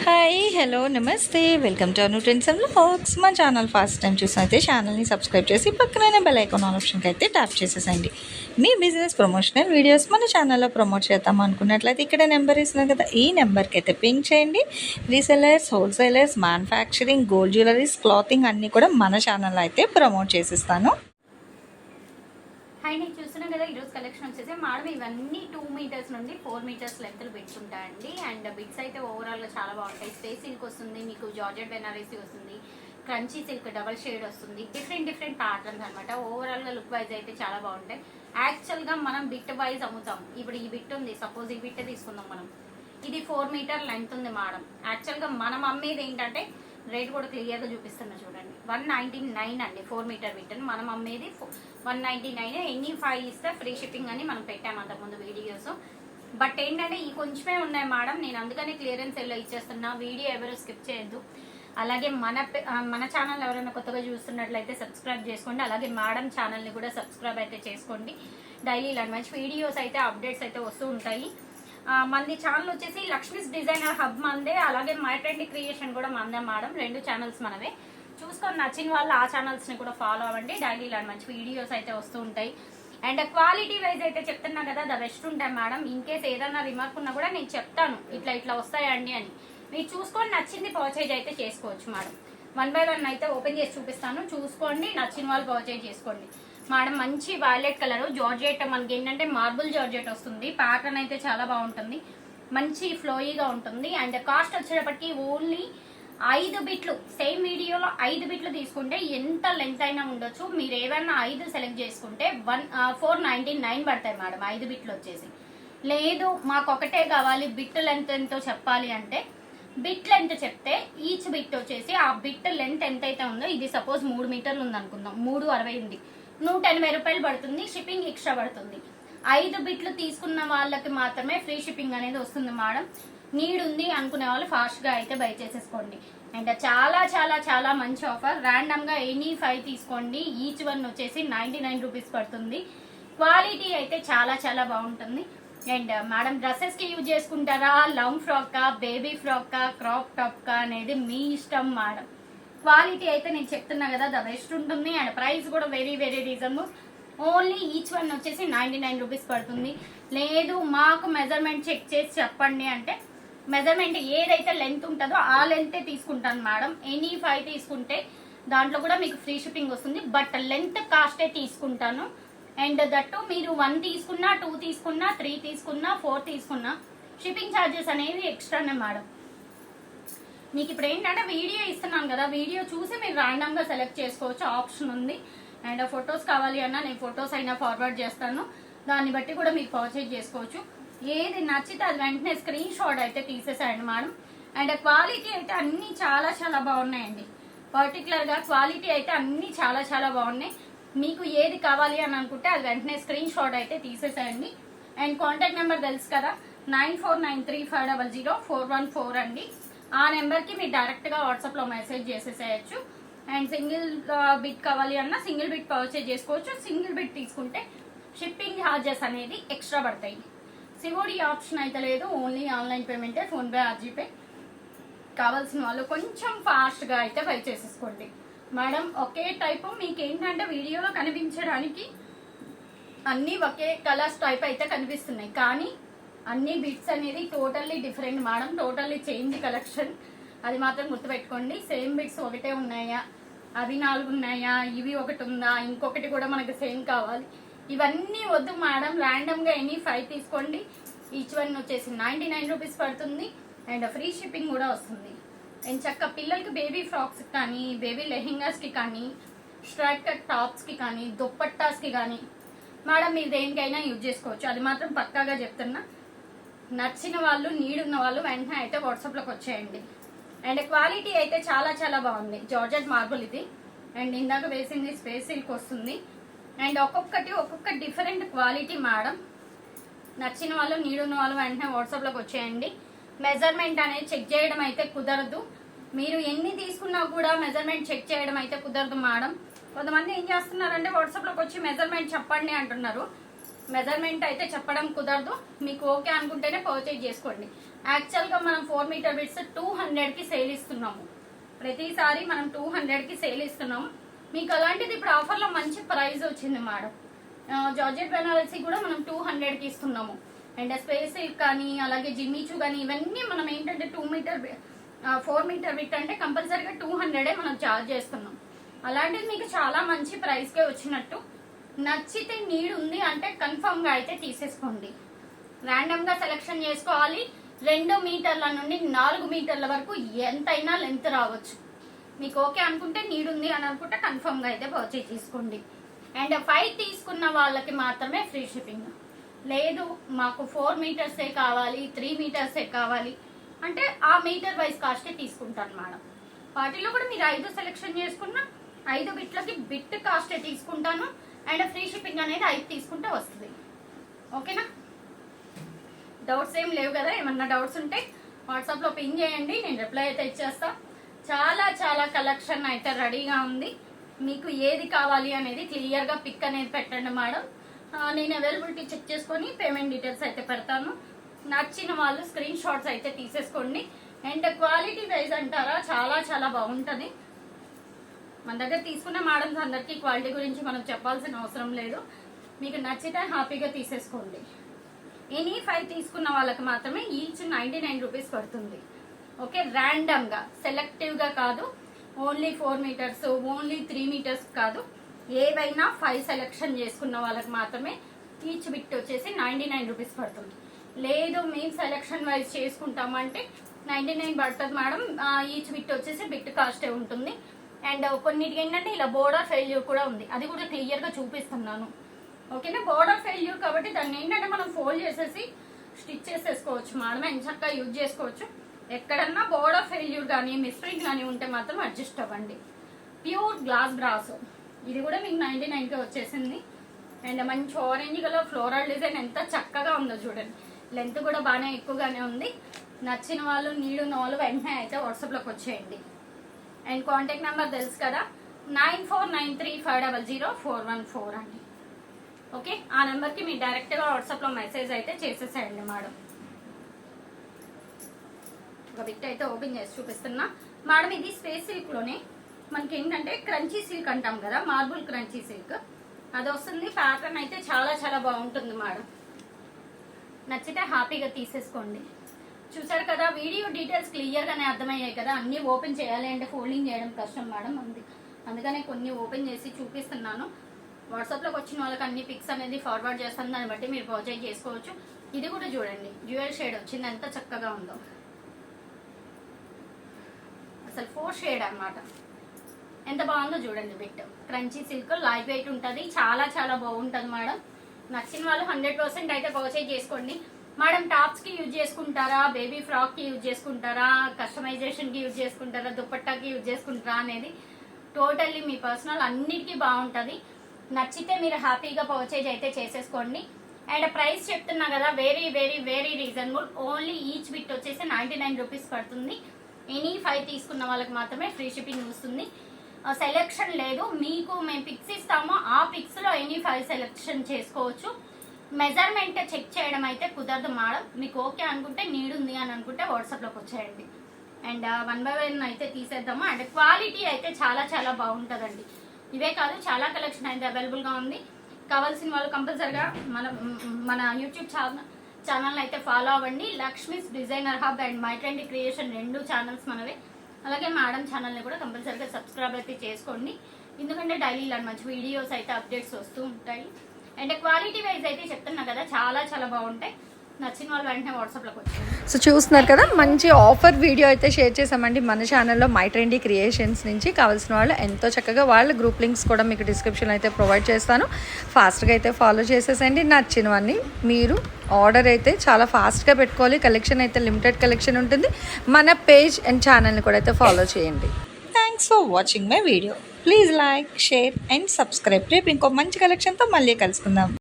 Hi hello నమస్తే welcome to Anu trends and vlogs. మా channel first time చూసినైతే ఛానల్ని subscribe చేసి పక్కనే బెల్ ఐకాన్ ఆప్షన్కి అయితే ట్యాప్ చేసేసండి. మీ బిజినెస్ ప్రమోషనల్ వీడియోస్ మన ఛానల్లో ప్రమోట్ చేద్దాం అనుకున్నట్లయితే ఇక్కడ నెంబర్ ఇస్తున్నాం కదా, ఈ నెంబర్కి అయితే పింక్ చేయండి. Resellers, wholesalers, manufacturing, gold jewelleries, clothing అన్నీ కూడా మన ఛానల్లో అయితే ప్రమోట్ చేసిస్తాను. హాయ్, నేను చూస్తున్నాం కదా ఈరోజు కలెక్షన్ వచ్చేసి మేడం ఇవన్నీ 2 మీటర్స్ నుండి 4 మీటర్స్ లెంత్లు పెట్టుకుంటాయండి. అండ్ బిట్స్ అయితే ఓవరాల్గా చాలా బాగుంటాయి. స్పేస్ సిల్క్ వస్తుంది, మీకు జార్జెట్ బెనారసీ వస్తుంది, క్రంచీ సిల్క్ డబల్ షేడ్ వస్తుంది, డిఫరెంట్ ప్యాటర్న్స్ అనమాట. ఓవరాల్గా లుక్ వైజ్ అయితే చాలా బాగుంటాయి. యాక్చువల్గా మనం బిట్ వైజ్ అమ్ముతాం. ఇప్పుడు ఈ బిట్ ఉంది, సపోజ్ ఈ బిట్ తీసుకుందాం మనం. ఇది 4 మీటర్ లెంత్ ఉంది మేడం. యాక్చువల్గా మనం అమ్మేది ఏంటంటే రేట్ కూడా క్లియర్గా చూపిస్తున్నా చూడండి, 199 అండి. 4 మీటర్ బిట్ మనం అమ్మేది 199. ఎన్ని 5 ఇస్తే ఫ్రీ షిప్పింగ్ అని మనం పెట్టాము అంతకుముందు వీడియోస్. బట్ ఏంటంటే ఈ కొంచెమే ఉన్నాయి మేడం, నేను అందుకనే క్లియరెన్స్ సెల్లో ఇచ్చేస్తున్నా. వీడియో ఎవరు స్కిప్ చేయొద్దు. అలాగే మన ఛానల్ ఎవరైనా కొత్తగా చూస్తున్నట్లయితే సబ్స్క్రైబ్ చేసుకోండి. అలాగే మేడం ఛానల్ని కూడా సబ్స్క్రైబ్ అయితే చేసుకోండి. డైలీ ఇలాంటి మంచి వీడియోస్ అయితే అప్డేట్స్ అయితే వస్తూ ఉంటాయి. మనది ఛానల్ వచ్చేసి లక్ష్మీస్ డిజైనర్ హబ్ మందే, అలాగే మై ట్రెండ్ క్రియేషన్ కూడా మందే మేడం. 2 ఛానల్స్ మనవే. చూసుకొని నచ్చిన వాళ్ళు ఆ ఛానల్స్ని కూడా ఫాలో అవ్వండి. డైలీ ఇలాంటి మంచి వీడియోస్ అయితే వస్తూ ఉంటాయి. అండ్ క్వాలిటీ వైజ్ అయితే చెప్తున్నా కదా, ద బెస్ట్ ఉంటాయి మేడం. ఇన్ కేస్ ఏదైనా రిమార్క్ ఉన్నా కూడా నేను చెప్తాను, ఇట్లా వస్తాయండి అని. మీరు చూసుకొని నచ్చింది పర్చేజ్ అయితే చేసుకోవచ్చు మేడం. 1 by 1 అయితే ఓపెన్ చేసి చూపిస్తాను, చూసుకోండి. నచ్చిన వాళ్ళు పర్చేజ్ చేసుకోండి మేడం. మంచి వైలెట్ కలర్ జార్జెట్, మనకి ఏంటంటే మార్బుల్ జార్జెట్ వస్తుంది. ప్యాటర్న్ అయితే చాలా బాగుంటుంది, మంచి ఫ్లోయీగా ఉంటుంది. అండ్ కాస్ట్ వచ్చేటప్పటికి ఓన్లీ 5 బిట్లు. సేమ్ వీడియోలో 5 బిట్లు తీసుకుంటే ఎంత లెంత్ అయినా ఉండొచ్చు. మీరు ఏమైనా 5 సెలెక్ట్ చేసుకుంటే 499 పడతాయి మేడం 5 బిట్లు వచ్చేసి. లేదు మాకు ఒకటే కావాలి, బిట్ లెంత్ ఎంతో చెప్పాలి అంటే బిట్ లెంత్ చెప్తే ఈచ్ బిట్ వచ్చేసి ఆ బిట్ లెంత్ ఎంతైతే ఉందో, ఇది సపోజ్ 3 మీటర్లు ఉంది అనుకుందాం, 360 ఉంది, 180 రూపాయలు పడుతుంది. షిప్పింగ్ ఎక్స్ట్రా పడుతుంది. 5 బిట్లు తీసుకున్న వాళ్ళకి మాత్రమే ఫ్రీ షిప్పింగ్ అనేది వస్తుంది మేడం. నీడ్ ఉంది అనుకునే వాళ్ళు ఫాస్ట్గా అయితే బై చేసేసుకోండి. అండ్ చాలా మంచి ఆఫర్. ర్యాండమ్గా ఎనీ 5 తీసుకోండి, ఈచ్ వన్ వచ్చేసి 99 రూపీస్ పడుతుంది. క్వాలిటీ అయితే చాలా బాగుంటుంది. అండ్ మేడం డ్రెస్సెస్కి యూజ్ చేసుకుంటారా, లాంగ్ ఫ్రాక్కా, బేబీ ఫ్రాక్కా, క్రాప్ టాప్కా అనేది మీ ఇష్టం మేడం. క్వాలిటీ అయితే నేను చెప్తున్నా కదా, ద బెస్ట్ ఉంటుంది. అండ్ ప్రైస్ కూడా very reasonable. Only each one వచ్చేసి 99 రూపీస్ పడుతుంది. లేదు మాకు మెజర్మెంట్ చెక్ చేసి చెప్పండి అంటే, మెజర్మెంట్ ఏదైతే లెంత్ ఉంటుందో ఆ లెంతే తీసుకుంటాను మేడం. ఎనీ 5 తీసుకుంటే దాంట్లో కూడా మీకు ఫ్రీ షిప్పింగ్ వస్తుంది. బట్ లెంత్ కాస్టే తీసుకుంటాను. అండ్ దట్టు మీరు 1 తీసుకున్నా, 2 తీసుకున్నా, 3 తీసుకున్నా, 4 తీసుకున్నా షిప్పింగ్ ఛార్జెస్ అనేవి ఎక్స్ట్రానే మేడం. మీకు ఇప్పుడు ఏంటంటే వీడియో ఇస్తున్నాను కదా, వీడియో చూసి మీరు ర్యాండమ్గా సెలెక్ట్ చేసుకోవచ్చు, ఆప్షన్ ఉంది. అండ్ ఫొటోస్ కావాలి అన్నా నేను ఫొటోస్ అయినా ఫార్వర్డ్ చేస్తాను, దాన్ని బట్టి కూడా మీరు పర్చేజ్ చేసుకోవచ్చు. ఏది నచ్చితే అది వెంటనే స్క్రీన్ షాట్ అయితే తీసేసేయండి మేడం. అండ్ క్వాలిటీ అయితే అన్నీ చాలా బాగున్నాయండి. పర్టికులర్గా క్వాలిటీ అయితే అన్నీ చాలా బాగున్నాయి. మీకు ఏది కావాలి అని అనుకుంటే అది వెంటనే స్క్రీన్ షాట్ అయితే తీసేసేయండి. అండ్ కాంటాక్ట్ నెంబర్ తెలుసు కదా, 9493500414 అండి. ఆ నెంబర్కి మీరు డైరెక్ట్గా వాట్సాప్లో మెసేజ్ చేసేసేయచ్చు. అండ్ సింగిల్ బిట్ కావాలి అన్నా సింగిల్ బిట్ పర్చేజ్ చేసుకోవచ్చు. సింగిల్ బిట్ తీసుకుంటే షిప్పింగ్ ఛార్జెస్ అనేది ఎక్స్ట్రా పడతాయి. సిఓడి ఆప్షన్ అయితే లేదు, ఓన్లీ ఆన్లైన్ పేమెంటే, ఫోన్పే, ఆర్జీపే. కావాల్సిన వాళ్ళు కొంచెం ఫాస్ట్గా అయితే బై చేసేసుకోండి మేడం. ఒకే టైపు మీకు ఏంటంటే వీడియోలో కనిపించడానికి అన్నీ ఒకే కలర్స్ టైప్ అయితే కనిపిస్తున్నాయి, కానీ అన్ని బిట్స్ అనేది totally different madam. Totally change collection, అది మాత్రం గుర్తుపెట్టుకోండి. సేమ్ బిట్స్ ఒకటే ఉన్నాయా, అవి 4 ఉన్నాయా, ఇవి ఒకటి ఉందా, ఇంకొకటి కూడా మనకు సేమ్ కావాలి, ఇవన్నీ వద్దు మేడం. ర్యాండమ్గా ఎనీ 5 తీసుకోండి. ఈచ్ వన్ వచ్చేసి 99 రూపీస్ పడుతుంది. అండ్ ఫ్రీ షిప్పింగ్ కూడా వస్తుంది. అండ్ చక్క పిల్లలకి బేబీ ఫ్రాక్స్కి కానీ, బేబీ లెహెంగాస్కి కానీ, స్ట్రైట్ కట్ టాప్స్కి కానీ, దుప్పట్టాస్కి కానీ మేడం మీరు దేనికైనా యూజ్ చేసుకోవచ్చు. అది మాత్రం పక్కాగా చెప్తున్నా. నచ్చిన వాళ్ళు, నీడ్ ఉన్న వాళ్ళు వెంటనే అయితే వాట్సాప్లోకి వచ్చేయండి. అండ్ క్వాలిటీ అయితే చాలా బాగుంది. జార్జెట్ మార్బుల్ ఇది. అండ్ ఇందాక వేసింది స్పేస్ సిల్క్ వస్తుంది. అండ్ ఒక్కొక్క డిఫరెంట్ క్వాలిటీ మేడం. నచ్చిన వాళ్ళు, నీడ్ ఉన్న వాళ్ళు వెంటనే వాట్సాప్లోకి వచ్చేయండి. మెజర్మెంట్ అనేది చెక్ చేయడం అయితే కుదరదు. మీరు ఎన్ని తీసుకున్నా కూడా మెజర్మెంట్ చెక్ చేయడం అయితే కుదరదు మేడం. కొంతమంది ఏం చేస్తున్నారంటే వాట్సాప్లోకి వచ్చి మెజర్మెంట్ చెప్పండి అంటున్నారు. మెజర్మెంట్ అయితే చెప్పడం కుదరదు, మీకు ఓకే అనుకుంటేనే పర్చేజ్ చేసుకోండి. యాక్చువల్గా మనం 4 మీటర్ బిట్స్ 200కి సేల్ ఇస్తున్నాము. ప్రతిసారి మనం 200కి సేల్ ఇస్తున్నాము. మీకు అలాంటిది ఇప్పుడు ఆఫర్లో మంచి ప్రైస్ వచ్చింది మేడం. జార్జెట్ బెనారసీ కూడా మనం 200కి ఇస్తున్నాము. అండ్ స్పేస్ సిల్క్ కానీ అలాగే జిమ్మిచూ కానీ ఇవన్నీ మనం ఏంటంటే 4 మీటర్ బిట్ అంటే కంపల్సరీగా 200 మనం చార్జ్ చేస్తున్నాం. అలాంటిది మీకు చాలా మంచి ప్రైస్కే వచ్చినట్టు. నచ్చితే నీడ్ ఉంది అంటే కన్ఫర్మ్గా అయితే తీసేసుకోండి. ర్యాండమ్గా సెలెక్షన్ చేసుకోవాలి. 2 మీటర్ల నుండి 4 మీటర్ల వరకు ఎంతైనా లెంత్ రావచ్చు. మీకు ఓకే అనుకుంటే నీడ్ ఉంది అని అనుకుంటే కన్ఫర్మ్గా అయితే పర్చేజ్ చేసుకోండి. అండ్ 5 తీసుకున్న వాళ్ళకి మాత్రమే ఫ్రీ షిప్పింగ్. లేదు మాకు 4 మీటర్సే కావాలి, 3 మీటర్సే కావాలి అంటే ఆ మీటర్ వైజ్ కాస్టే తీసుకుంటాను మేడం. వాటిలో కూడా మీరు 5 సెలెక్షన్ చేసుకున్న 5 బిట్లకి బిట్ కాస్టే తీసుకుంటాను. అండ్ ఫ్రీ షిప్పింగ్ అనేది 5 తీసుకుంటే వస్తుంది. ఓకేనా? డౌట్స్ ఏం లేవు కదా? ఏమన్నా డౌట్స్ ఉంటే వాట్సాప్లో పింగ్ చేయండి, నేను రిప్లై అయితే ఇచ్చేస్తా. చాలా చాలా కలెక్షన్ అయితే రెడీగా ఉంది. మీకు ఏది కావాలి అనేది క్లియర్గా పిక్ అనేది పెట్టండి మేడం. నేను అవైలబిలిటీ చెక్ చేసుకొని పేమెంట్ డీటెయిల్స్ అయితే పెడతాను. నచ్చిన వాళ్ళు స్క్రీన్ షాట్స్ అయితే తీసేసుకోండి. అండ్ క్వాలిటీ వైజ్ అంటారా చాలా చాలా బాగుంటుంది. మన దగ్గర తీసుకున్న మేడమ్స్ అందరికీ క్వాలిటీ గురించి మనం చెప్పాల్సిన అవసరం లేదు. మీకు నచ్చితే హ్యాపీగా తీసేసుకోండి. ఎనీ 5 తీసుకున్న వాళ్ళకి మాత్రమే ఈచ్ 99 రూపీస్ పడుతుంది. ఓకే, ర్యాండమ్గా సెలెక్టివ్గా కాదు. ఓన్లీ 4 మీటర్స్, ఓన్లీ 3 మీటర్స్ కాదు. ఏవైనా 5 సెలెక్షన్ చేసుకున్న వాళ్ళకి మాత్రమే ఈచ్ బిట్ వచ్చేసి 99 రూపీస్ పడుతుంది. లేదు మేము సెలెక్షన్ వైజ్ చేసుకుంటామంటే 99 పడుతుంది మేడం. ఈచ్ బిట్ వచ్చేసి బిట్ కాస్టే ఉంటుంది. అండ్ కొన్నిటికి ఏంటంటే ఇలా బోర్డర్ ఫెయిల్యూర్ కూడా ఉంది, అది కూడా క్లియర్గా చూపిస్తున్నాను. ఓకేనా? బోర్డర్ ఫెయిల్యూర్ కాబట్టి దాన్ని ఏంటంటే మనం ఫోల్డ్ చేసేసి స్టిచ్ చేసేసుకోవచ్చు మేడం. ఎంచక్కా యూజ్ చేసుకోవచ్చు. ఎక్కడన్నా బోర్డర్ ఫెయిల్యూర్ కానీ మిస్ప్రింట్ కానీ ఉంటే మాత్రం అడ్జస్ట్ అవ్వండి. ప్యూర్ గ్లాస్ బ్రాస్ ఇది కూడా మీకు 99కే వచ్చేసింది. అండ్ మంచి ఆరెంజ్ కలర్ ఫ్లోరల్ డిజైన్ ఎంత చక్కగా ఉందో చూడండి. లెంత్ కూడా బాగానే ఎక్కువగానే ఉంది. నచ్చిన వాళ్ళు నీడు నోలు వెంటనే అయితే వాట్సాప్లోకి వచ్చేయండి. అండ్ కాంటాక్ట్ నెంబర్ తెలుసు కదా, 9493500414 అండి. ఓకే, ఆ నెంబర్కి మీరు డైరెక్ట్గా వాట్సాప్లో మెసేజ్ అయితే చేసేసేయండి మేడం. ఒక బిట్ అయితే ఓపెన్ చేసి చూపిస్తున్నా మేడం. ఇది స్పేస్ సిల్క్లోనే మనకి ఏంటంటే క్రంచీ సిల్క్ అంటాం కదా, మార్బుల్ క్రంచీ సిల్క్ అది వస్తుంది. ప్యాటర్న్ అయితే చాలా చాలా బాగుంటుంది మేడం. నచ్చితే హ్యాపీగా తీసేసుకోండి. చూసారు కదా, వీడియో డీటెయిల్స్ క్లియర్గానే అర్థమయ్యాయి కదా. అన్నీ ఓపెన్ చేయాలి అంటే ఫోల్డింగ్ చేయడం కష్టం మేడం, అందుకనే కొన్ని ఓపెన్ చేసి చూపిస్తున్నాను. వాట్సాప్లోకి వచ్చిన వాళ్ళకి అన్ని పిక్స్ అనేది ఫార్వర్డ్ చేస్తాను, దాన్ని బట్టి మీరు పర్చేజ్ చేసుకోవచ్చు. ఇది కూడా చూడండి, డ్యూయల్ షేడ్ వచ్చింది, ఎంత చక్కగా ఉందో అసలు. 4 షేడ్ అన్నమాట, ఎంత బాగుందో చూడండి. Bit crunchy silk light weight ఉంటుంది, చాలా చాలా బాగుంటుంది మేడం. నచ్చిన వాళ్ళు 100% అయితే పర్చేజ్ చేసుకోండి మేడం. టాప్స్కి యూజ్ చేసుకుంటారా, బేబీ ఫ్రాక్కి యూజ్ చేసుకుంటారా, కస్టమైజేషన్కి యూజ్ చేసుకుంటారా, దుపట్టాకి యూజ్ చేసుకుంటారా అనేది టోటల్లీ మీ పర్సనల్, అన్నిటికీ బాగుంటుంది. నచ్చితే మీరు హ్యాపీగా పర్చేజ్ అయితే చేసేసుకోండి. అండ్ ప్రైస్ చెప్తున్నా కదా, very very very reasonable. Only each bit వచ్చేసి 99 రూపీస్ పడుతుంది. ఎనీ 5 తీసుకున్న వాళ్ళకి మాత్రమే ఫ్రీ షిప్పింగ్ వస్తుంది. సెలెక్షన్ లేదు, మీకు మేము పిక్స్ ఇస్తామో ఆ పిక్స్లో ఎనీ 5 సెలెక్షన్ చేసుకోవచ్చు. మెజర్మెంట్ చెక్ చేయడం అయితే కుదరదు మేడం. మీకు ఓకే అనుకుంటే నీడ్ ఉంది అని అనుకుంటే వాట్సాప్లోకి వచ్చేయండి. అండ్ 1 by 1 అయితే తీసేద్దాము. అండ్ క్వాలిటీ అయితే చాలా చాలా బాగుంటుందండి. ఇవే కాదు, చాలా కలెక్షన్ అయితే అవైలబుల్గా ఉంది. కావాల్సిన వాళ్ళు కంపల్సరిగా మన యూట్యూబ్ ఛానల్ అయితే ఫాలో అవ్వండి. Lakshmi's designer hub and my trendy creation 2 channels మనవే. అలాగే మేడం ఛానల్ని కూడా కంపల్సరిగా సబ్స్క్రైబ్ అయితే చేసుకోండి, ఎందుకంటే డైలీ ఇలాంటి మంచి వీడియోస్ అయితే అప్డేట్స్ వస్తూ ఉంటాయి. అండ్ క్వాలిటీ వైజ్ అయితే చెప్తున్నా కదా, చాలా చాలా బాగుంటాయి. నచ్చిన వాళ్ళు వెంటనే వాట్సాప్లోకి వచ్చారు. సో చూస్తున్నారు కదా, మంచి ఆఫర్ వీడియో అయితే షేర్ చేసామండి మన ఛానల్లో మై ట్రెండీ క్రియేషన్స్ నుంచి. కావాల్సిన వాళ్ళు ఎంతో చక్కగా వాళ్ళ గ్రూప్ లింక్స్ కూడా మీకు డిస్క్రిప్షన్ అయితే ప్రొవైడ్ చేస్తాను. ఫాస్ట్గా అయితే ఫాలో చేసేసండి. నచ్చినవన్నీ మీరు ఆర్డర్ అయితే చాలా ఫాస్ట్గా పెట్టుకోవాలి. కలెక్షన్ అయితే లిమిటెడ్ కలెక్షన్ ఉంటుంది. మన పేజ్ అండ్ ఛానల్ని కూడా అయితే ఫాలో చేయండి. Thanks for watching my video. Please like, share and subscribe. రేపు ఇంకో మంచి కలెక్షన్తో మళ్ళీ కలుసుకుందాం.